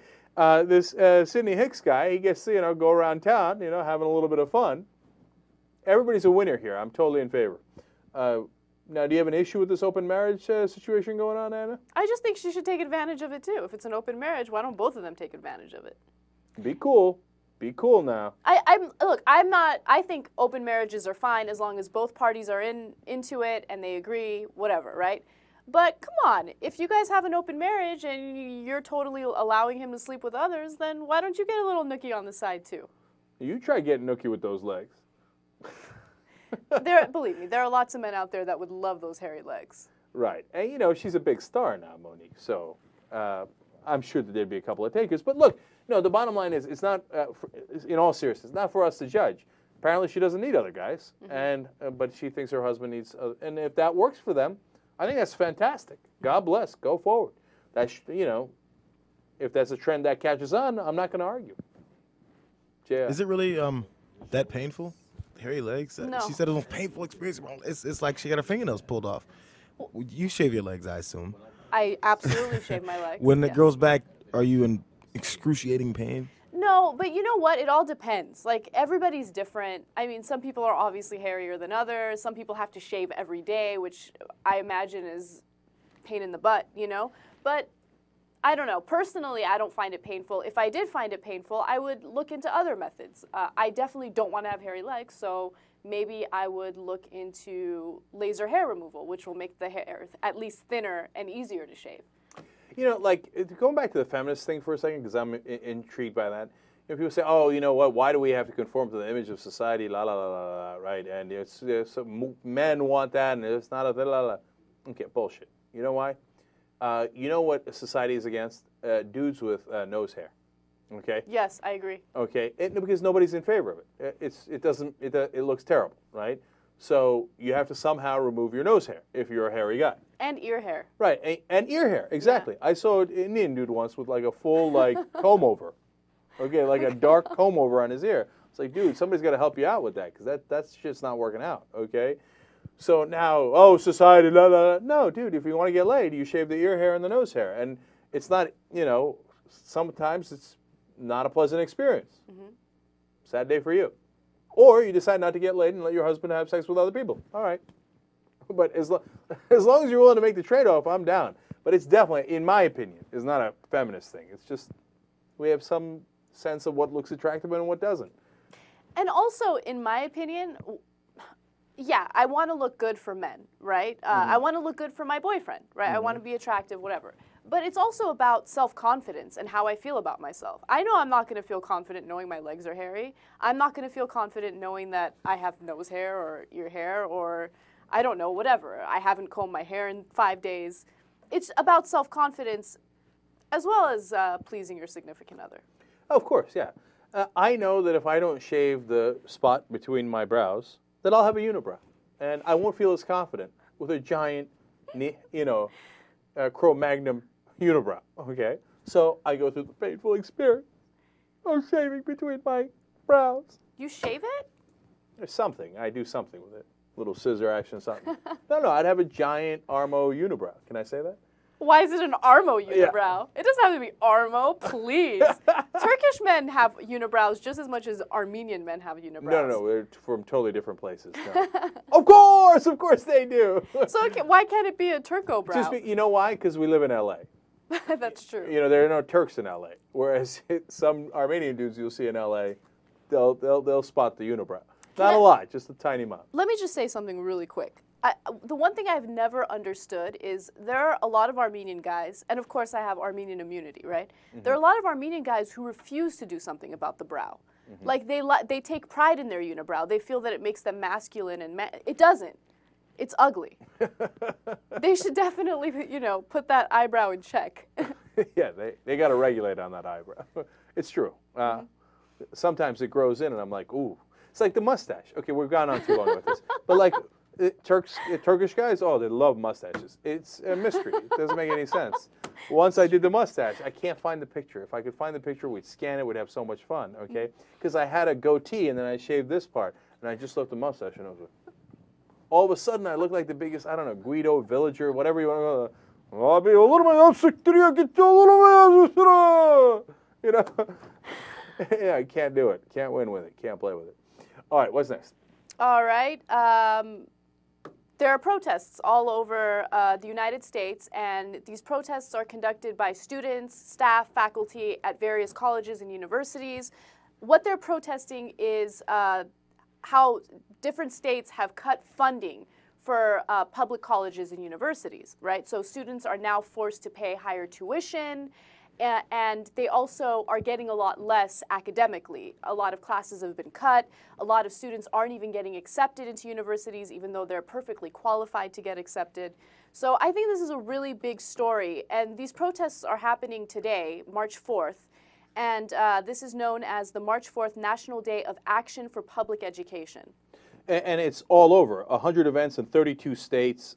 This Sidney Hicks guy, he gets to, you know, go around town, you know, having a little bit of fun. Everybody's a winner here. I'm totally in favor. Now, do you have an issue with this open marriage situation going on, Anna? I just think she should take advantage of it too. If it's an open marriage, why don't both of them take advantage of it? Be cool. Be cool now. I think open marriages are fine as long as both parties are into it and they agree, whatever, right? But come on, if you guys have an open marriage and you're totally allowing him to sleep with others, then why don't you get a little nookie on the side too? You try getting nookie with those legs. Believe me, there are lots of men out there that would love those hairy legs. Right. And, you know, she's a big star now, Monique, so I'm sure that there'd be a couple of takers. But look, no, the bottom line is it's not, in all seriousness, it's not for us to judge. Apparently she doesn't need other guys, and but she thinks her husband needs, and if that works for them, I think that's fantastic. God bless. Go forward. That's, if that's a trend that catches on, I'm not going to argue. Yeah. Is it really that painful? Hairy legs? No. She said it was a painful experience. It's like she got her fingernails pulled off. You shave your legs, I assume. I absolutely shave my legs. When it grows back, are you in excruciating pain? No, but you know what? It all depends. Like, everybody's different. I mean, some people are obviously hairier than others. Some people have to shave every day, which I imagine is pain in the butt, But I don't know. Personally, I don't find it painful. If I did find it painful, I would look into other methods. I definitely don't want to have hairy legs, so maybe I would look into laser hair removal, which will make the hair at least thinner and easier to shave. Going back to the feminist thing for a second, because I'm intrigued by that. People say, oh, you know what, why do we have to conform to the image of society, la, la, la, la, la, right? And men want that, and it's not a la, la, la. Okay, bullshit. You know why? You know what society is against? Dudes with nose hair. Okay? Yes, I agree. Okay, because nobody's in favor of it. It looks terrible, right? So you have to somehow remove your nose hair if you're a hairy guy. And ear hair. Right, and ear hair, exactly. Yeah. I saw an Indian dude once with like a full comb over. Okay, like a dark comb over on his ear. It's like, dude, somebody's got to help you out with that, because that's just not working out, okay? So now, society, la, la, la. No, dude, if you want to get laid, you shave the ear hair and the nose hair. And it's not, sometimes it's not a pleasant experience. Mm-hmm. Sad day for you. Or you decide not to get laid and let your husband have sex with other people. All right. But as long as you're willing to make the trade-off, I'm down. But it's definitely, in my opinion, is not a feminist thing. It's just we have some sense of what looks attractive and what doesn't. And also, in my opinion, yeah, I want to look good for men, right? I want to look good for my boyfriend, right? I want to be attractive, whatever. But it's also about self-confidence and how I feel about myself. I know I'm not going to feel confident knowing my legs are hairy. I'm not going to feel confident knowing that I have nose hair or ear hair or, I don't know, whatever. I haven't combed my hair in 5 days. It's about self-confidence as well as pleasing your significant other. Of course, yeah. I know that if I don't shave the spot between my brows, that I'll have a unibrow. And I won't feel as confident with a giant, Cro-Magnon unibrow, okay? So I go through the painful experience of shaving between my brows. You shave it? There's something. I do something with it. Little scissor action, something. No, I'd have a giant Armo unibrow. Can I say that? Why is it an Armo unibrow? Yeah. It doesn't have to be Armo, please. Turkish men have unibrows just as much as Armenian men have unibrows. No, they're from totally different places. No. Of course they do. So why can't it be a Turco brow? You know why? Because we live in L.A. That's true. There are no Turks in L.A. Whereas some Armenian dudes you'll see in L.A., they'll spot the unibrow. Not a lot, just a tiny amount. Let me just say something really quick. The one thing I've never understood is there are a lot of Armenian guys, and of course I have Armenian immunity, right? Mm-hmm. There are a lot of Armenian guys who refuse to do something about the brow. Mm-hmm. Like they take pride in their unibrow. They feel that it makes them masculine, and it doesn't. It's ugly. They should definitely, put that eyebrow in check. Yeah, they got to regulate on that eyebrow. It's true. Sometimes it grows in, and I'm like, ooh. It's like the mustache. Okay, we've gone on too long with this. But like Turkish guys, they love mustaches. It's a mystery. It doesn't make any sense. Once I did the mustache, I can't find the picture. If I could find the picture, we'd scan it. We'd have so much fun, okay? Because I had a goatee, and then I shaved this part, and I just left the mustache, and I was like, all of a sudden, I look like the biggest, I don't know, Guido, villager, whatever you want to I'll be a little bit, yeah, I can't do it. Can't win with it. Can't play with it. All right, what's next? All right. There are protests all over the United States, and these protests are conducted by students, staff, faculty at various colleges and universities. What they're protesting is how different states have cut funding for public colleges and universities, right? So students are now forced to pay higher tuition, and they also are getting a lot less academically. A lot of classes have been cut. A lot of students aren't even getting accepted into universities, even though they're perfectly qualified to get accepted. So I think this is a really big story, and these protests are happening today, March 4th, and this is known as the March 4th National Day of Action for Public Education. And it's all over, 100 events in 32 states,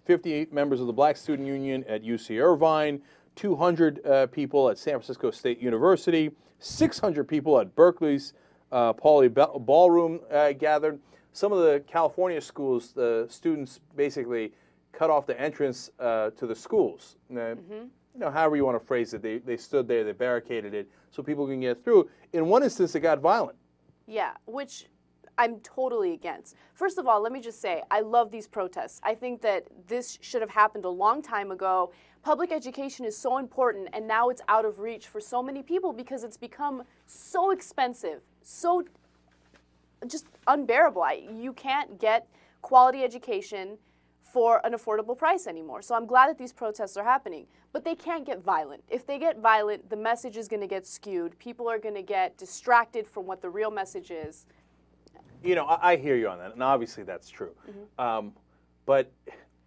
50 members of the Black Student Union at UC Irvine, 200 people at San Francisco State University, 600 people at Berkeley's Pauley Ballroom gathered. Some of the California schools, the students basically cut off the entrance to the schools. You know, however you want to phrase it, they stood there, they barricaded it so people can get through. In one instance, it got violent. Yeah, which I'm totally against. First of all, let me just say, I love these protests. I think that this should have happened a long time ago. Public education is so important, and now it's out of reach for so many people because it's become so expensive, so just unbearable. You can't get quality education for an affordable price anymore. So I'm glad that these protests are happening, but they can't get violent. If they get violent, the message is going to get skewed. People are going to get distracted from what the real message is. You know, I hear you on that, and obviously that's true. But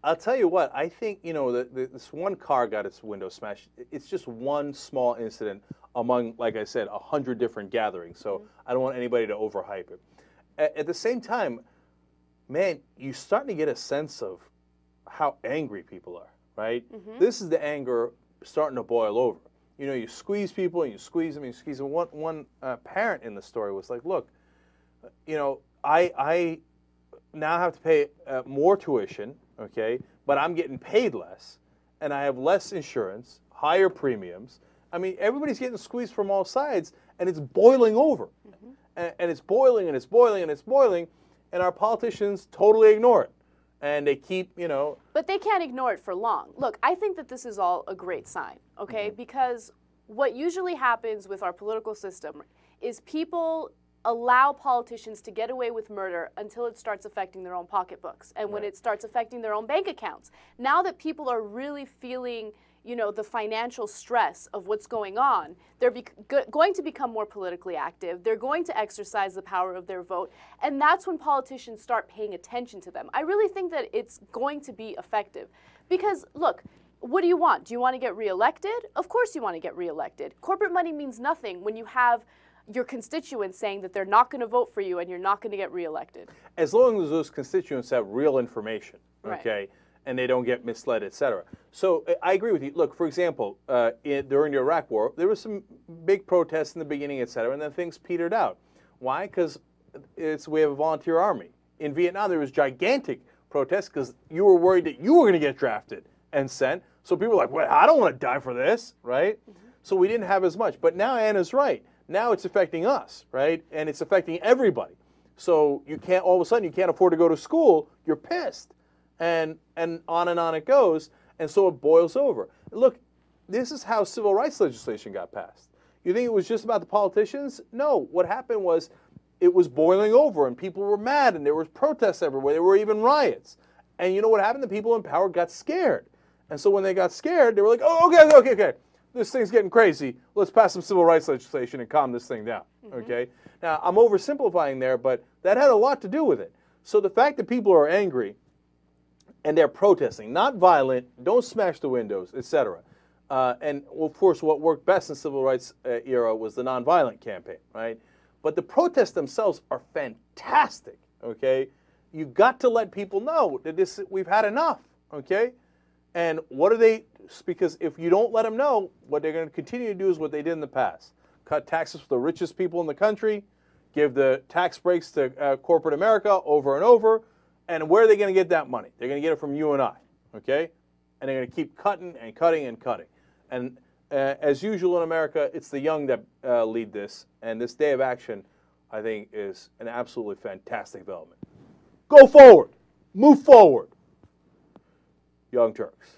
I'll tell you what, I think, you know, this one car got its window smashed. It's just one small incident among, like I said, 100 different gatherings. So I don't want anybody to overhype it. At the same time, man, you're starting to get a sense of how angry people are, right? This is the anger starting to boil over. You know, you squeeze people and you squeeze them and you squeeze them. One parent in the story was like, look, you know, I now have to pay more tuition, okay, but I'm getting paid less and I have less insurance, higher premiums. I mean, everybody's getting squeezed from all sides and it's boiling over. And it's boiling and it's boiling and it's boiling, and our politicians totally ignore it. And they keep, you know. But they can't ignore it for long. Look, I think that this is all a great sign, okay? Because what usually happens with our political system is people allow politicians to get away with murder until it starts affecting their own pocketbooks and when it starts affecting their own bank accounts. Now that people are really feeling, you know, the financial stress of what's going on, they're going to become more politically active. They're going to exercise the power of their vote, and that's when politicians start paying attention to them. I really think that it's going to be effective because, look, what do you want? Do you want to get reelected? Of course you want to get reelected. Corporate money means nothing when you have your constituents saying that they're not going to vote for you and you're not going to get reelected. As long as those constituents have real information, okay, and they don't get misled, et cetera. So I agree with you. Look, for example, during the Iraq War, there was some big protests in the beginning, et cetera, and then things petered out. Why? Because we have a volunteer army. In Vietnam, there was gigantic protests because you were worried that you were going to get drafted and sent. So people were like, well, I don't want to die for this, right? So we didn't have as much. But now Anna's right. Now it's affecting us, right? And it's affecting everybody. So you can't, all of a sudden, you can't afford to go to school. You're pissed. And on it goes. And so it boils over. Look, this is how civil rights legislation got passed. You think it was just about the politicians? No. What happened was it was boiling over and people were mad and there were protests everywhere. There were even riots. And you know what happened? The people in power got scared. And so when they got scared, they were like, oh, okay. This thing's getting crazy. Let's pass some civil rights legislation and calm this thing down, okay? Now, I'm oversimplifying there, but that had a lot to do with it. So the fact that people are angry and they're protesting, not violent, don't smash the windows, etc. And, of course, what worked best in the civil rights era was the nonviolent campaign, right? But the protests themselves are fantastic, okay? You've got to let people know that we've had enough, okay? And what are they? Because if you don't let them know, what they're going to continue to do is what they did in the past. Cut taxes for the richest people in the country, give the tax breaks to corporate America over and over, and where are they going to get that money? They're going to get it from you and I, okay? And they're going to keep cutting and cutting and cutting. And as usual in America, it's the young that lead this, and this day of action, I think, is an absolutely fantastic development. Go forward. Move forward. Young Turks.